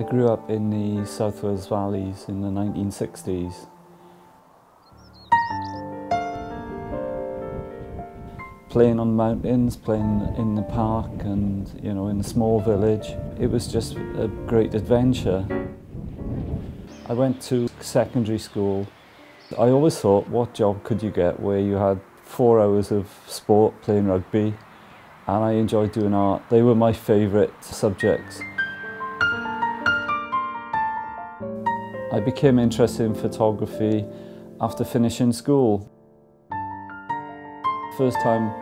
grew up in the South Wales valleys in the 1960s. Playing on mountains, playing in the park and, you know, in a small village. It was just a great adventure. I went to secondary school. I always thought, what job could you get where you had 4 hours of sport playing rugby, and I enjoyed doing art. They were my favourite subjects. I became interested in photography after finishing school. First time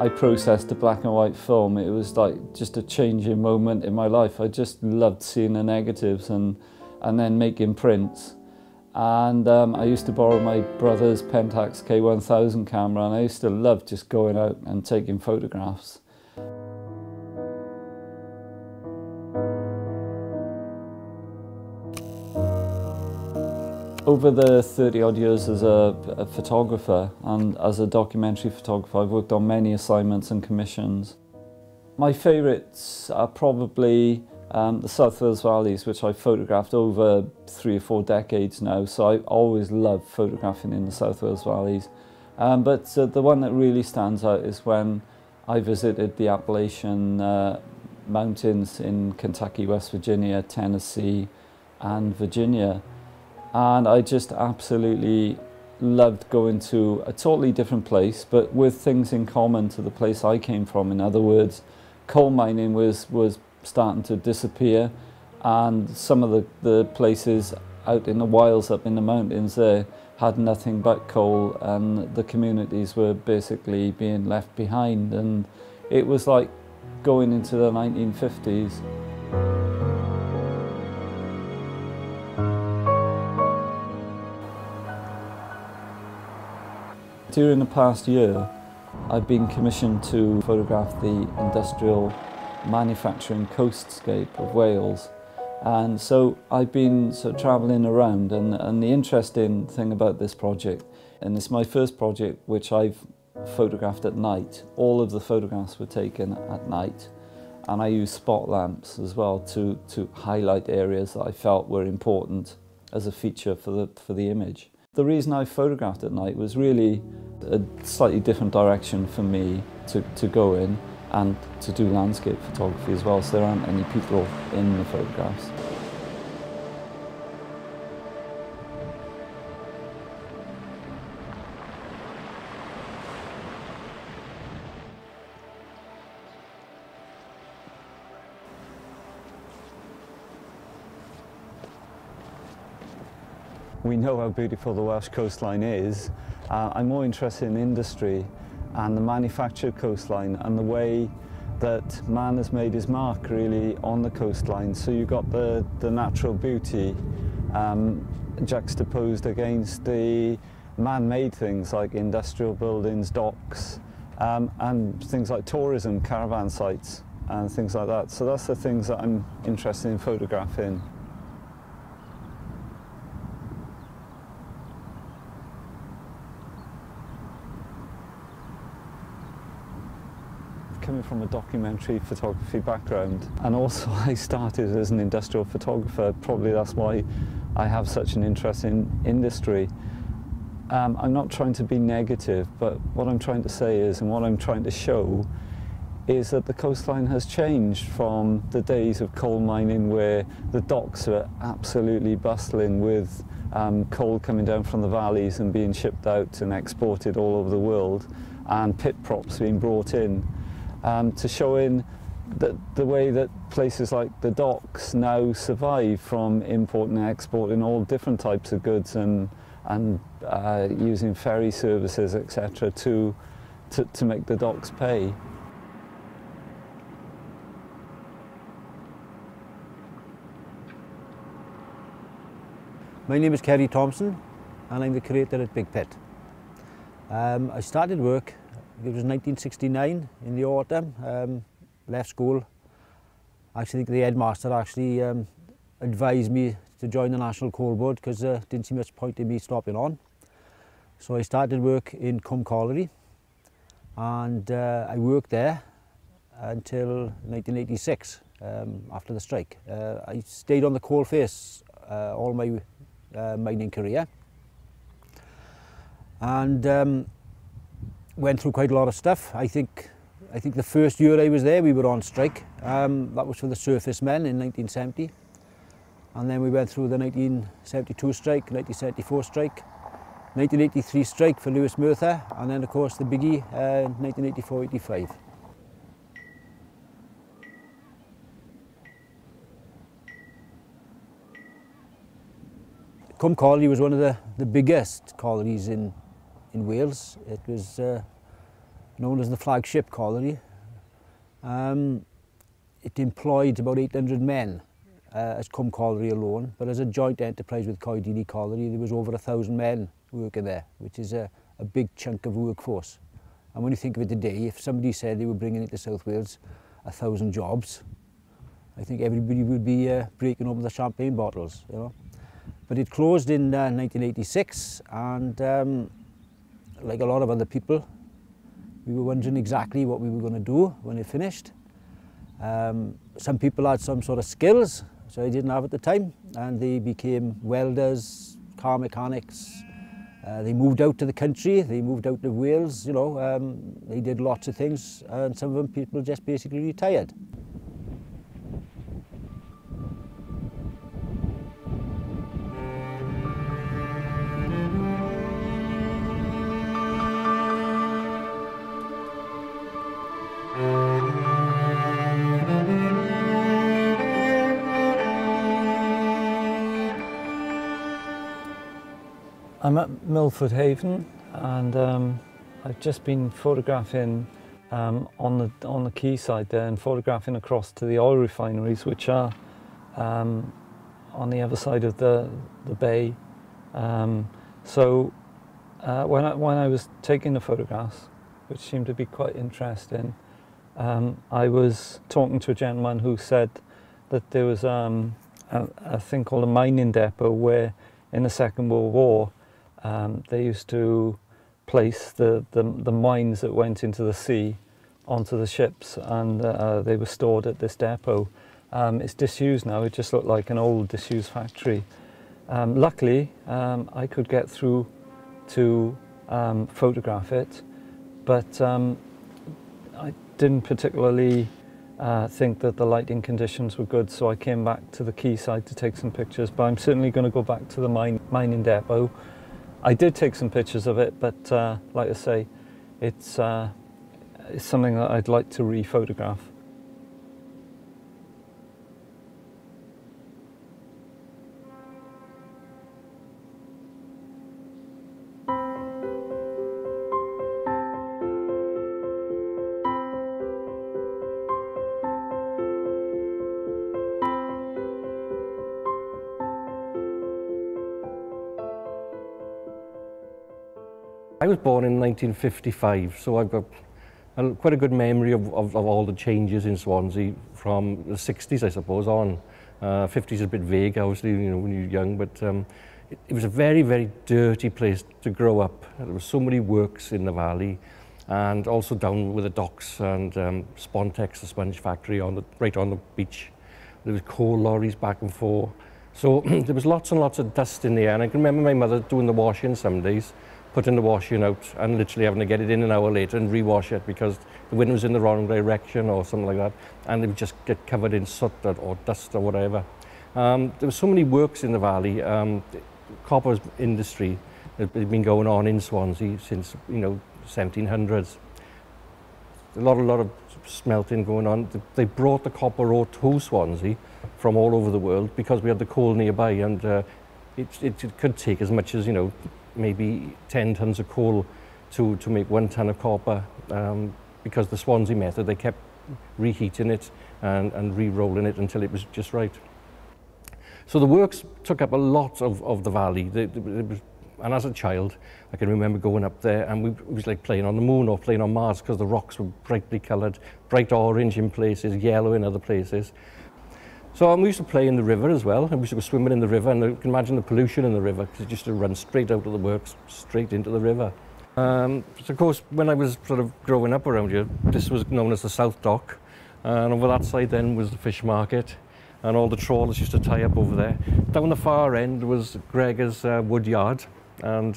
I processed a black and white film, it was like just a changing moment in my life. I just loved seeing the negatives and then making prints. And I used to borrow my brother's Pentax K1000 camera, and I used to love just going out and taking photographs. Over the 30-odd years as a photographer and as a documentary photographer, I've worked on many assignments and commissions. My favourites are probably the South Wales valleys, which I've photographed over 3 or 4 decades now, so I always loved photographing in the South Wales valleys. But the one that really stands out is when I visited the Appalachian Mountains in Kentucky, West Virginia, Tennessee and Virginia. And I just absolutely loved going to a totally different place, but with things in common to the place I came from. In other words, coal mining was starting to disappear, and some of the places out in the wilds up in the mountains there had nothing but coal, and the communities were basically being left behind, and it was like going into the 1950s. During the past year, I've been commissioned to photograph the industrial manufacturing coast-scape of Wales. And so I've been sort of travelling around, and the interesting thing about this project, and it's my first project which I've photographed at night. All of the photographs were taken at night, and I used spot lamps as well to highlight areas that I felt were important as a feature for the image. The reason I photographed at night was really a slightly different direction for me to go in, and to do landscape photography as well, so there aren't any people in the photographs. We know how beautiful the Welsh coastline is. I'm more interested in industry and the manufactured coastline and the way that man has made his mark really on the coastline. So you've got the natural beauty juxtaposed against the man-made things like industrial buildings, docks, and things like tourism, caravan sites and things like that. So that's the things that I'm interested in photographing. Coming from a documentary photography background, and also I started as an industrial photographer, probably that's why I have such an interest in industry. I'm not trying to be negative, but what I'm trying to say is, and what I'm trying to show, is that the coastline has changed from the days of coal mining where the docks were absolutely bustling with coal coming down from the valleys and being shipped out and exported all over the world, and pit props being brought in. To showing the way that places like the docks now survive from importing and exporting all different types of goods and using ferry services, etc., to make the docks pay. My name is Kerry Thompson, and I'm the curator at Big Pit. I started work, it was 1969 in the autumn, left school. Actually, the headmaster actually advised me to join the National Coal Board because didn't see much point in me stopping on. So I started work in Cwm Colliery, and I worked there until 1986. after the strike. I stayed on the coalface all my mining career, and went through quite a lot of stuff. I think the first year I was there we were on strike. That was for the surface men in 1970, and then we went through the 1972 strike, 1974 strike, 1983 strike for Lewis Merthyr, and then of course the biggie 1984-85. Cwm Colliery was one of the biggest collieries in Wales. It was known as the flagship colliery. It employed about 800 men as Cwm Colliery alone, but as a joint enterprise with Coed Colliery, there was over 1,000 men working there, which is a big chunk of workforce. And when you think of it today, if somebody said they were bringing into South Wales 1,000 jobs, I think everybody would be breaking open the champagne bottles, you know. But it closed in 1986, and like a lot of other people, we were wondering exactly what we were going to do when it finished. Some people had some sort of skills, so I didn't have at the time, and they became welders, car mechanics. They moved out to the country, they moved out to Wales, you know, they did lots of things, and some of them people just basically retired. I'm at Milford Haven, and I've just been photographing on the quayside there, and photographing across to the oil refineries, which are on the other side of the bay. So when I was taking the photographs, which seemed to be quite interesting, I was talking to a gentleman who said that there was a thing called a mining depot where in the Second World War they used to place the mines that went into the sea onto the ships, and they were stored at this depot. It's disused now. It just looked like an old disused factory. Luckily, I could get through to photograph it, but I didn't particularly think that the lighting conditions were good, so I came back to the quayside to take some pictures. But I'm certainly going to go back to the mining depot. I did take some pictures of it, but like I say, it's something that I'd like to re-photograph. I was born in 1955, so I've got quite a good memory of all the changes in Swansea from the 60s, I suppose, on. 50s is a bit vague, obviously, you know, when you're young, but it was a very, very dirty place to grow up. There were so many works in the valley, and also down with the docks and Spontex, the sponge factory, right on the beach. There was coal lorries back and forth. So there was lots and lots of dust in the air, and I can remember my mother doing the washing some days, putting the washing out and literally having to get it in an hour later and rewash it because the wind was in the wrong direction or something like that, and it would just get covered in soot or dust or whatever. There were so many works in the valley. Copper industry had been going on in Swansea since, you know, 1700s. A lot of smelting going on. They brought the copper ore to Swansea from all over the world because we had the coal nearby, and it could take as much as, you know, maybe 10 tons of coal to make 1 ton of copper, because the Swansea method, they kept reheating it and re-rolling it until it was just right. So the works took up a lot of the valley. And as a child, I can remember going up there, and it was like playing on the moon or playing on Mars, because the rocks were brightly coloured, bright orange in places, yellow in other places. So we used to play in the river as well, and we used to go swimming in the river, and you can imagine the pollution in the river, because it used to run straight out of the works, straight into the river. So of course, when I was sort of growing up around here, this was known as the South Dock, And over that side then was the fish market, and all the trawlers used to tie up over there. Down the far end was Gregor's wood yard, and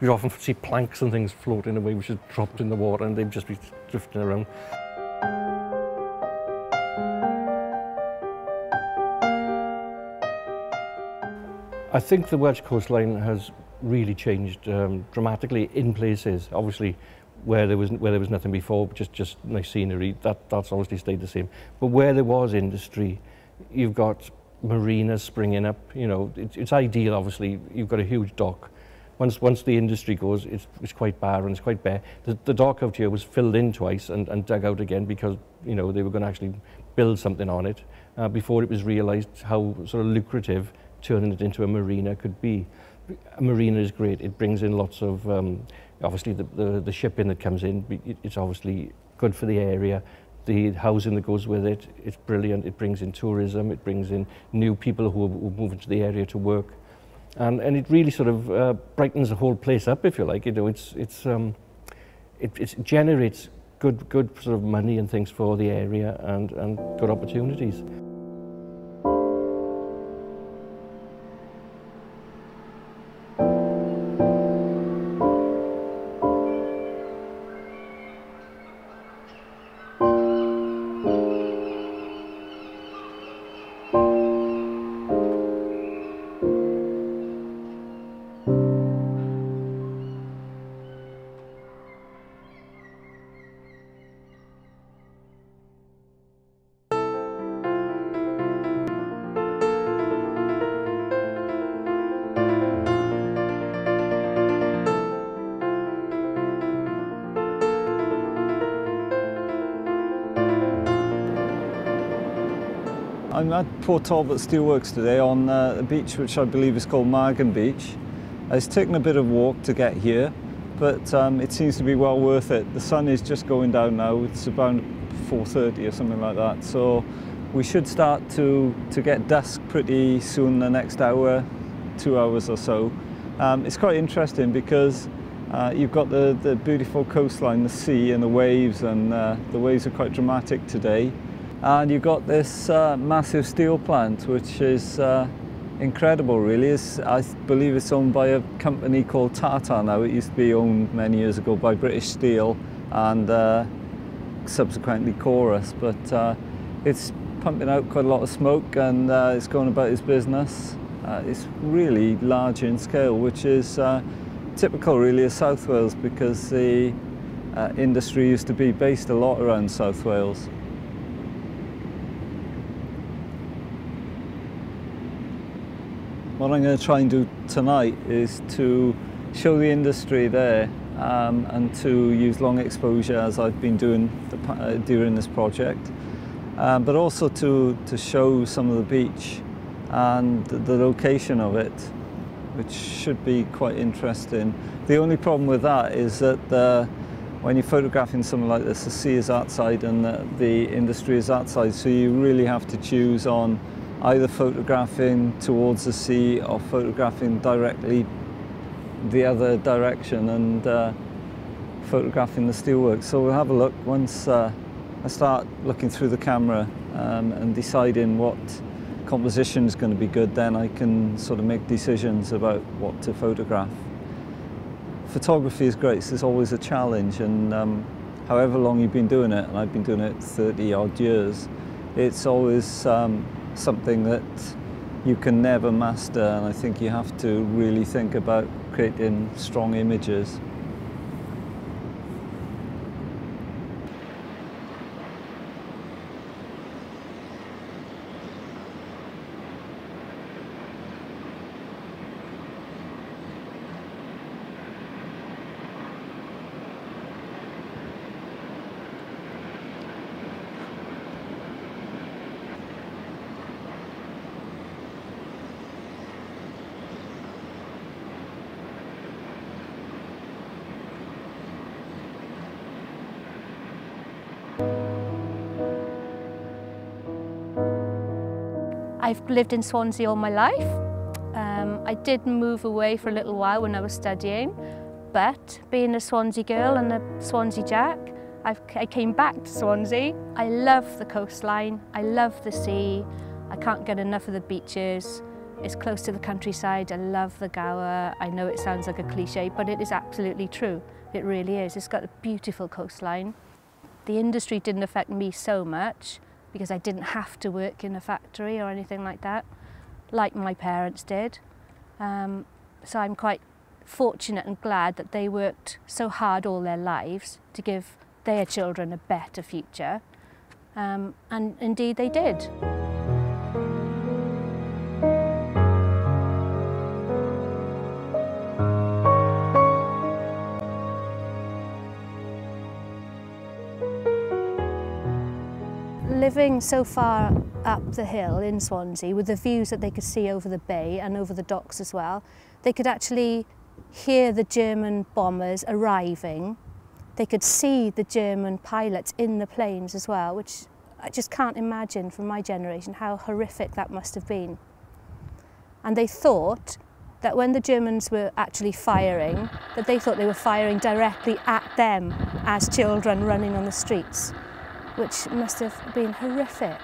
you'd often see planks and things floating away which had dropped in the water, and they'd just be drifting around. I think the Welsh coastline has really changed dramatically in places. Obviously, where there was nothing before, just nice scenery, that's obviously stayed the same. But where there was industry, you've got marinas springing up. You know, it's ideal. Obviously, you've got a huge dock. Once the industry goes, it's quite barren, it's quite bare. The dock out here was filled in twice and dug out again because, you know, they were going to actually build something on it before it was realised how sort of lucrative turning it into a marina could be. A marina is great. It brings in lots of, obviously the shipping that comes in, it's obviously good for the area. The housing that goes with it, it's brilliant. It brings in tourism, it brings in new people who are moving to the area to work. And it really sort of brightens the whole place up, if you like. You know, it generates good sort of money and things for the area and good opportunities. I'm at Port Talbot Steelworks today on a beach which I believe is called Margan Beach. It's taken a bit of walk to get here, but it seems to be well worth it. The sun is just going down now. It's about 4:30 or something like that, so we should start to get dusk pretty soon, the next hour, 2 hours or so. It's quite interesting because you've got the beautiful coastline, the sea and the waves are quite dramatic today. And you've got this massive steel plant, which is incredible, really. I believe it's owned by a company called Tata now. It used to be owned many years ago by British Steel and subsequently Chorus. But it's pumping out quite a lot of smoke, and it's going about its business. It's really large in scale, which is typical, really, of South Wales, because the industry used to be based a lot around South Wales. What I'm going to try and do tonight is to show the industry there and to use long exposure as I've been doing during this project, but also to show some of the beach and the location of it, which should be quite interesting. The only problem with that is that when you're photographing something like this, the sea is outside and the industry is outside, so you really have to choose on either photographing towards the sea or photographing directly the other direction and photographing the steelworks. So we'll have a look once I start looking through the camera and deciding what composition is going to be good. Then I can sort of make decisions about what to photograph. Photography is great, so it's always a challenge, and however long you've been doing it, and I've been doing it 30 odd years, it's always something that you can never master, and I think you have to really think about creating strong images. I've lived in Swansea all my life. I did move away for a little while when I was studying, but being a Swansea girl and a Swansea Jack, I came back to Swansea. I love the coastline, I love the sea, I can't get enough of the beaches. It's close to the countryside, I love the Gower. I know it sounds like a cliche, but it is absolutely true. It really is. It's got a beautiful coastline. The industry didn't affect me so much because I didn't have to work in a factory or anything like that, like my parents did. So I'm quite fortunate and glad that they worked so hard all their lives to give their children a better future, and indeed they did. Living so far up the hill in Swansea, with the views that they could see over the bay and over the docks as well, they could actually hear the German bombers arriving. They could see the German pilots in the planes as well, which I just can't imagine from my generation how horrific that must have been. And they thought that when the Germans were actually firing, that they thought they were firing directly at them as children running on the streets, which must have been horrific.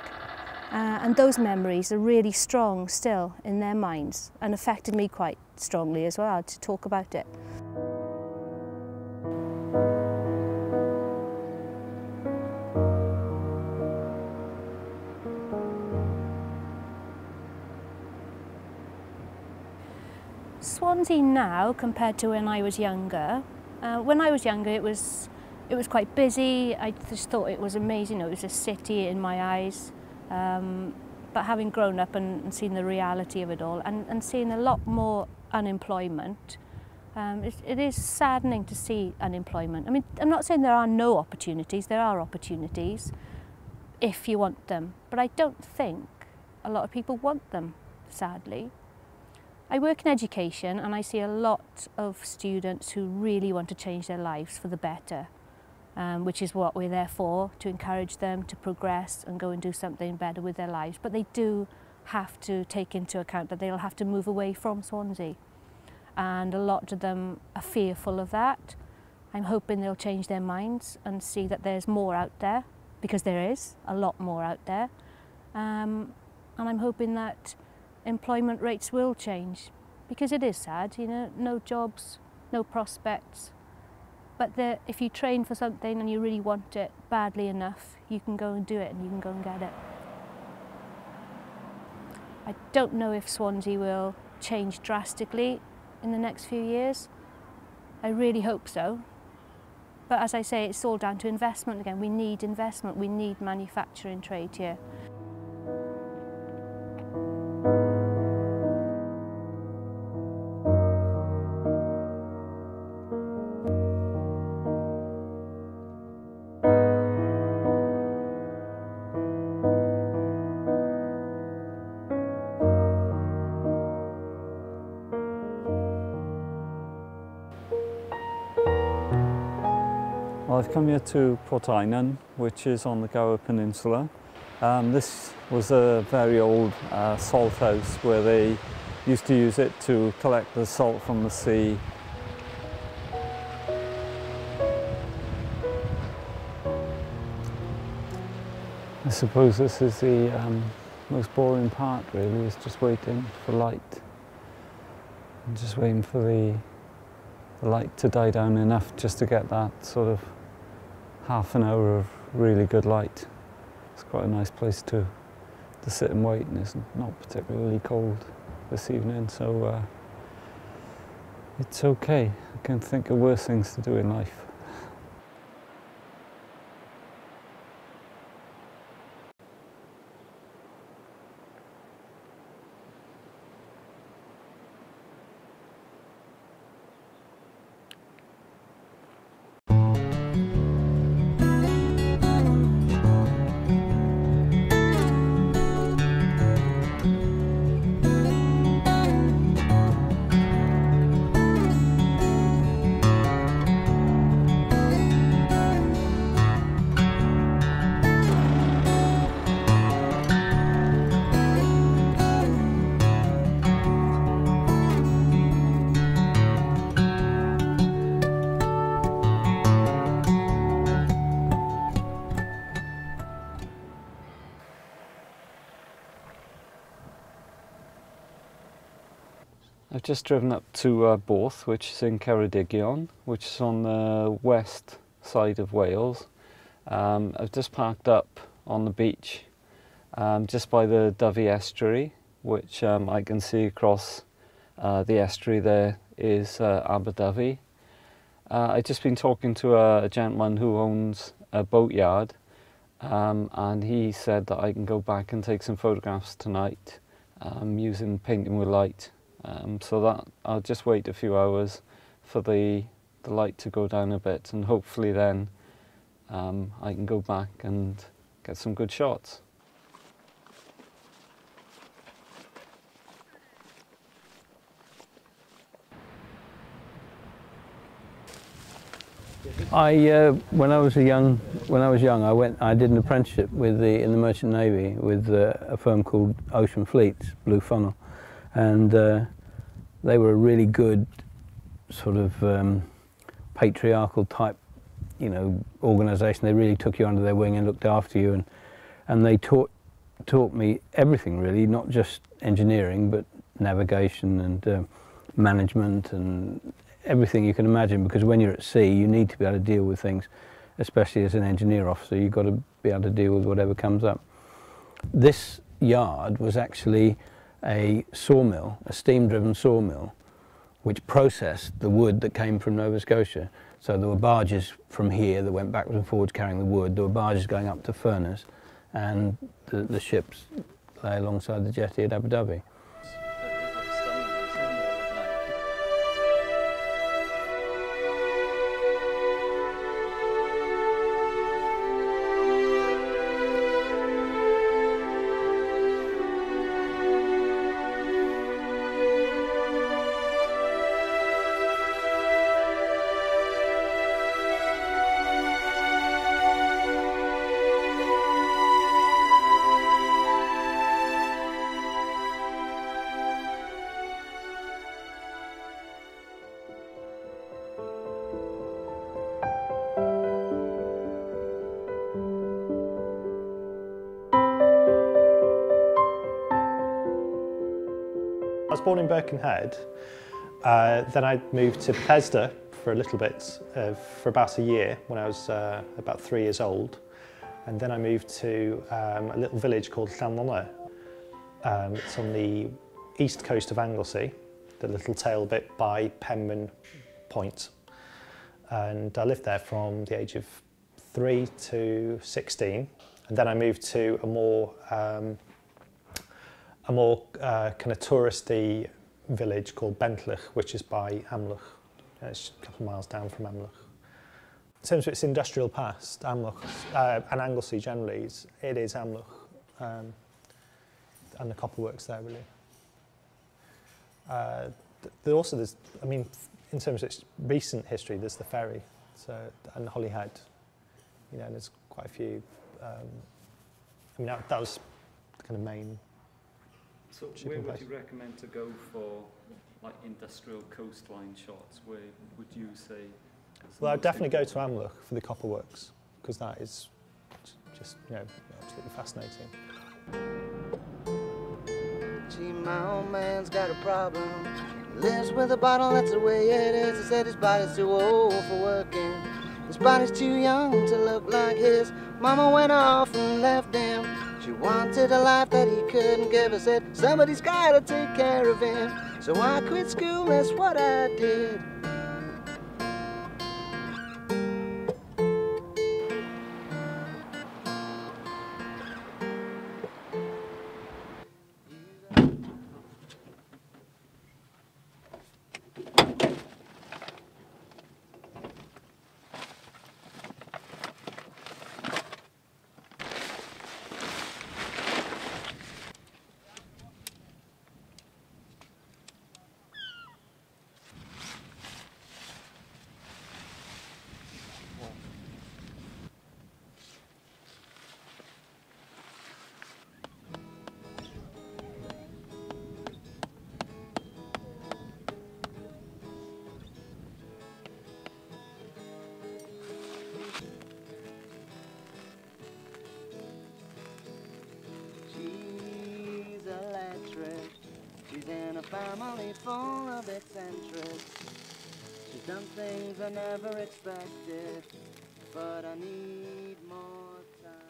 And those memories are really strong still in their minds and affected me quite strongly as well to talk about it. Swansea now compared to when I was younger. When I was younger it was quite busy. I just thought it was amazing. It was a city in my eyes. But having grown up and seen the reality of it all and seeing a lot more unemployment, it is saddening to see unemployment. I mean, I'm not saying there are no opportunities. There are opportunities if you want them. But I don't think a lot of people want them, sadly. I work in education and I see a lot of students who really want to change their lives for the better. Which is what we're there for, to encourage them to progress and go and do something better with their lives. But they do have to take into account that they'll have to move away from Swansea. And a lot of them are fearful of that. I'm hoping they'll change their minds and see that there's more out there, because there is a lot more out there. And I'm hoping that employment rates will change, because it is sad, you know, no jobs, no prospects. But if you train for something and you really want it badly enough, you can go and do it and you can go and get it. I don't know if Swansea will change drastically in the next few years. I really hope so. But as I say, it's all down to investment again. We need investment, we need manufacturing trade here. I've come here to Portainen, which is on the Gower Peninsula. This was a very old salt house where they used to use it to collect the salt from the sea. I suppose this is the most boring part really, is just waiting for light. I'm just waiting for the light to die down enough just to get that sort of half an hour of really good light. It's quite a nice place to sit and wait, and it's not particularly cold this evening, so it's okay. I can think of worse things to do in life. I've just driven up to Borth, which is in Ceredigion, which is on the west side of Wales. I've just parked up on the beach just by the Dyfi estuary, which I can see across the estuary there is Aberdyfi. I've just been talking to a gentleman who owns a boatyard, and he said that I can go back and take some photographs tonight using painting with light. So that I'll just wait a few hours for the light to go down a bit, and hopefully then I can go back and get some good shots. When I was young, I did an apprenticeship in the Merchant Navy with a firm called Ocean Fleets, Blue Funnel, and they were a really good sort of patriarchal type, organisation. They really took you under their wing and looked after you, and they taught me everything really, not just engineering, but navigation and management and everything you can imagine, because when you're at sea you need to be able to deal with things, especially as an engineer officer. You've got to be able to deal with whatever comes up. This yard was actually a sawmill, a steam-driven sawmill, which processed the wood that came from Nova Scotia. So there were barges from here that went backwards and forwards carrying the wood. There were barges going up to Furness, and the ships lay alongside the jetty at Aberdyfi. I was born in Birkenhead, then I moved to Bethesda for a little bit, for about a year when I was about 3 years old, and then I moved to a little village called Llanlonner. It's on the east coast of Anglesey, the little tail bit by Penman Point, and I lived there from the age of 3 to 16, and then I moved to a more kind of touristy village called Bentlech, which is by Amlwch. It's a couple of miles down from Amlwch. In terms of its industrial past, Amlwch and Anglesey generally, it is Amlwch, and the copper works there really. There's, I mean, in terms of its recent history, there's the ferry, and Holyhead, and there's quite a few. I mean, that was the kind of main. So where would you recommend to go for like industrial coastline shots? Where would you say? Well, I'd definitely go to Amlwch for the copper works, because that is just absolutely fascinating. Gee, my old man's got a problem. He lives with a bottle, that's the way it is. He said his body's too old for working. His body's too young to look like his. Mama went off and left him. She wanted a life that he couldn't give her. Said somebody's gotta take care of him. So I quit school, that's what I did. family full of eccentrics. She's done things I never expected, but I need more time.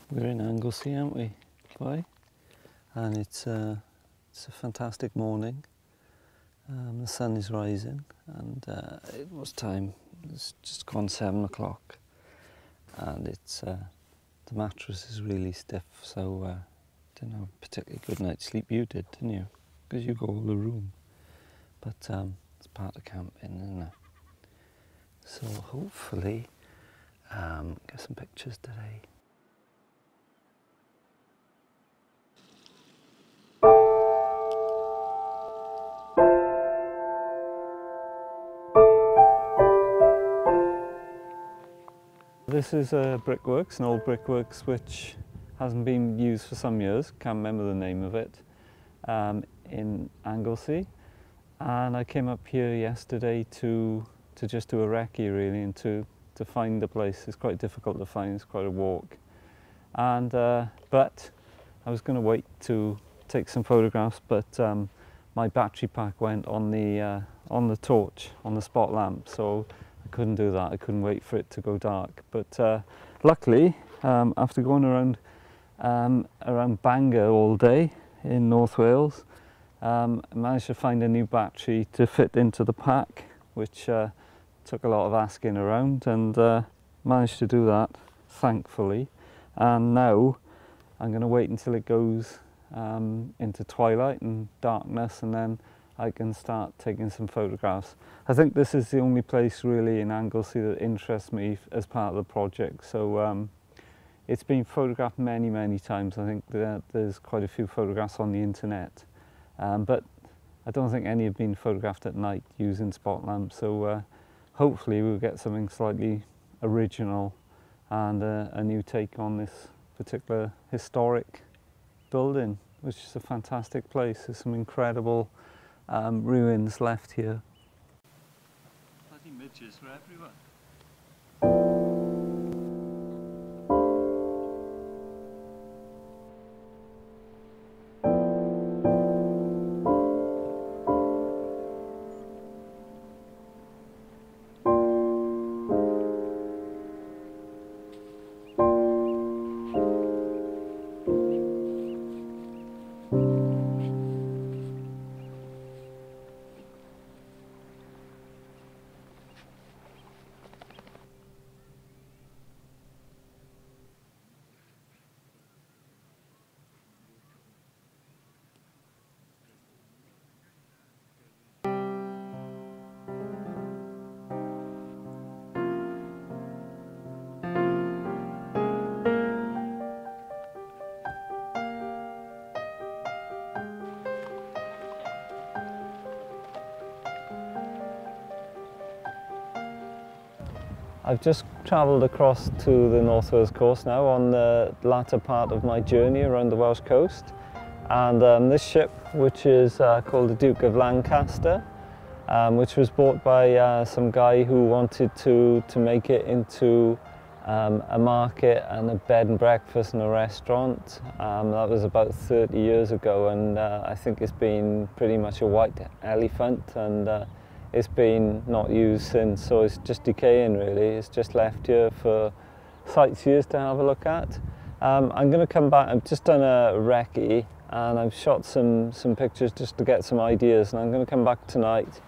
We're in Anglesey, aren't we, boy? And it's a fantastic morning. The sun is rising, and it was time. It's just gone 7 o'clock, and it's the mattress is really stiff. So didn't have a particularly good night's sleep. You did, didn't you? Because you got all the room. But it's part of camping, isn't it? So hopefully get some pictures today. This is a brickworks, an old brickworks which hasn't been used for some years, can't remember the name of it, in Anglesey. And I came up here yesterday to just do a recce really, and to find the place. It's quite difficult to find, it's quite a walk. And but I was going to wait to take some photographs, but my battery pack went on the torch, on the spot lamp, so I couldn't do that. I couldn't wait for it to go dark. But luckily, after going around Bangor all day in North Wales, I managed to find a new battery to fit into the pack, which took a lot of asking around, and managed to do that, thankfully. And now I'm going to wait until it goes into twilight and darkness, and then I can start taking some photographs. I think this is the only place really in Anglesey that interests me as part of the project. So it's been photographed many, many times. I think there's quite a few photographs on the internet, but I don't think any have been photographed at night using spot lamps. So hopefully we'll get something slightly original and a new take on this particular historic building, which is a fantastic place. There's some incredible ruins left here. Bloody midges were everywhere. I've just travelled across to the North Wales coast now on the latter part of my journey around the Welsh coast, and this ship, which is called the Duke of Lancaster, which was bought by some guy who wanted to make it into a market and a bed and breakfast and a restaurant. That was about 30 years ago, and I think it's been pretty much a white elephant, and it's been not used since, so it's just decaying really. It's just left here for sightseers to have a look at. I'm going to come back. I've just done a recce and I've shot some pictures just to get some ideas, and I'm going to come back tonight.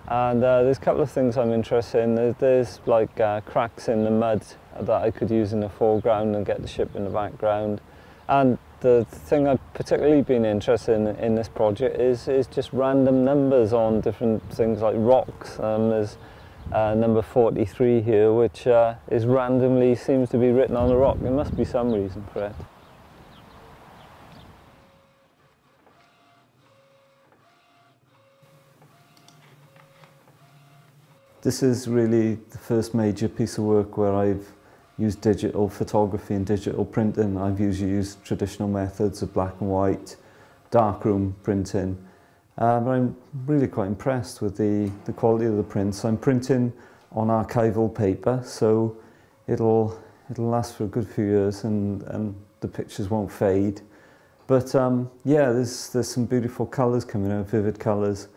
And there's a couple of things I'm interested in. There's like cracks in the mud that I could use in the foreground and get the ship in the background. And the thing I've particularly been interested in this project is just random numbers on different things like rocks. There's number 43 here, which is randomly seems to be written on a rock. There must be some reason for it. This is really the first major piece of work where I've used digital photography and digital printing. I've usually used traditional methods of black and white, darkroom printing. But I'm really quite impressed with the quality of the prints. I'm printing on archival paper, so it'll last for a good few years and the pictures won't fade. But yeah, there's some beautiful colours coming out, vivid colours,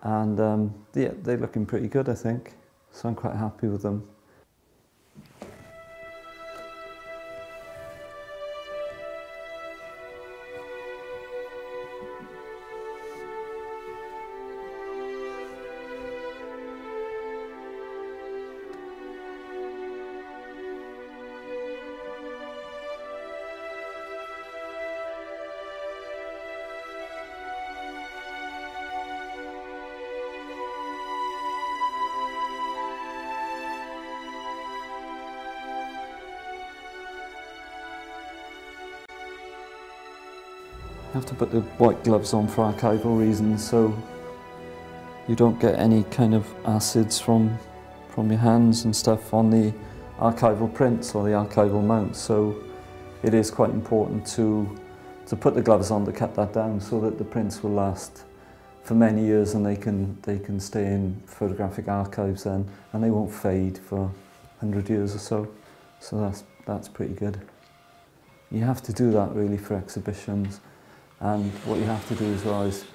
and yeah, they're looking pretty good, I think. So I'm quite happy with them. You have to put the white gloves on for archival reasons, so you don't get any kind of acids from your hands and stuff on the archival prints or the archival mounts. So it is quite important to put the gloves on to cut that down so that the prints will last for many years and they can stay in photographic archives then, and they won't fade for 100 years or so. So that's pretty good. You have to do that really for exhibitions. And what you have to do as well is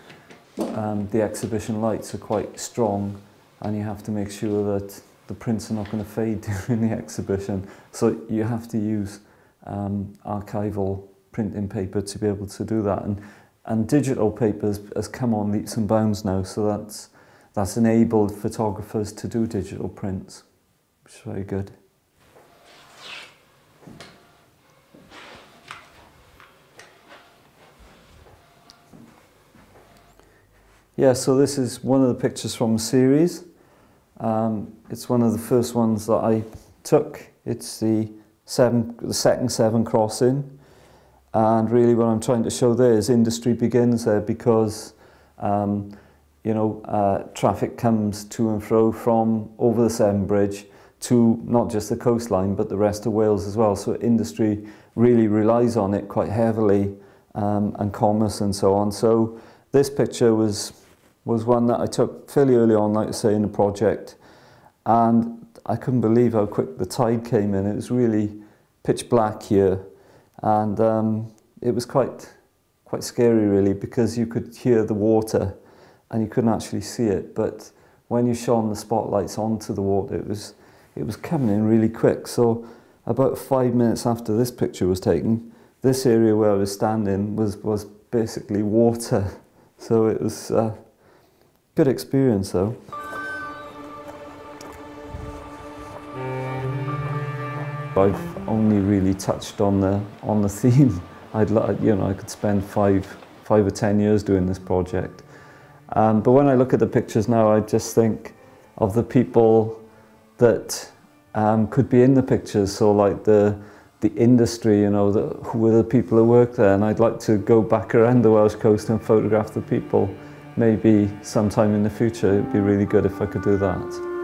the exhibition lights are quite strong, and you have to make sure that the prints are not going to fade during the exhibition. So you have to use archival printing paper to be able to do that. And digital paper has come on leaps and bounds now, so that's enabled photographers to do digital prints, which is very good. Yeah, so this is one of the pictures from a series. It's one of the first ones that I took. It's the second Severn crossing. And really what I'm trying to show there is industry begins there because, you know, traffic comes to and fro from over the Severn Bridge to not just the coastline, but the rest of Wales as well. So industry really relies on it quite heavily, and commerce and so on. So this picture was one that I took fairly early on, like I say, in the project, and I couldn't believe how quick the tide came in. It was really pitch black here, and it was quite scary really, because you could hear the water and you couldn't actually see it, but when you shone the spotlights onto the water, it was coming in really quick. So about 5 minutes after this picture was taken, this area where I was standing was basically water. So it was good experience though. I've only really touched on the theme. I could spend five or 10 years doing this project. But when I look at the pictures now, I just think of the people that could be in the pictures. So like the industry, you know, who were the people who work there, and I'd like to go back around the Welsh coast and photograph the people. Maybe sometime in the future, it'd be really good if I could do that.